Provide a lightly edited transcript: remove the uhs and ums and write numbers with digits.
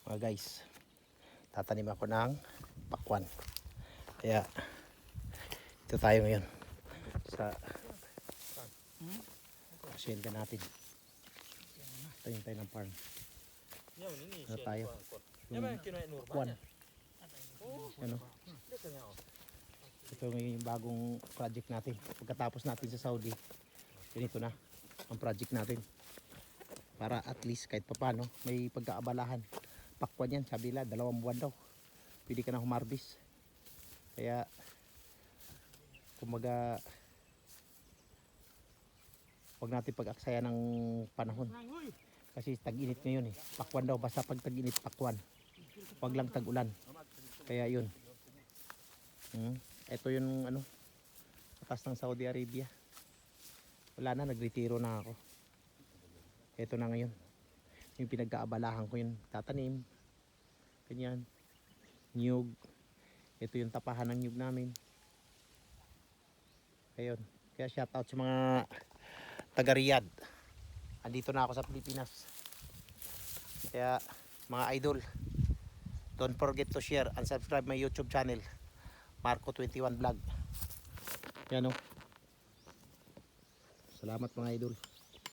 Mga guys, tatanim ako ng pakwan. Kaya ito tayo ngayon sa asyenda natin. Tayo tayo ng farm. Ano tayo? Yung pakwan. Ano? Ito ngayon yung bagong project natin. Pagkatapos natin sa Saudi, ganito na ang project natin. Para at least kahit papano may pagkaabalahan. Pakwan yan, sabi nila 2 buwan daw pwede ka na humarbis. Kaya kumaga huwag natin pag-aksaya ng panahon kasi tag-init ngayon eh. Pakwan daw, basta pag tag-init pakwan, huwag lang tag-ulan. Kaya yun, ito yung ano, atas ng Saudi Arabia. Wala na, nagretiro na ako. Ito na ngayon yung pinagkaabalahan ko, yung tatanim ganyan, nyug. Ito yung tapahan ng nyug namin. Ayun, kaya shout out sa mga taga Riyadh. Andito na ako sa Pilipinas. Kaya mga idol, don't forget to share and subscribe my YouTube channel, Marco21 Vlog. Yan o. Salamat mga idol.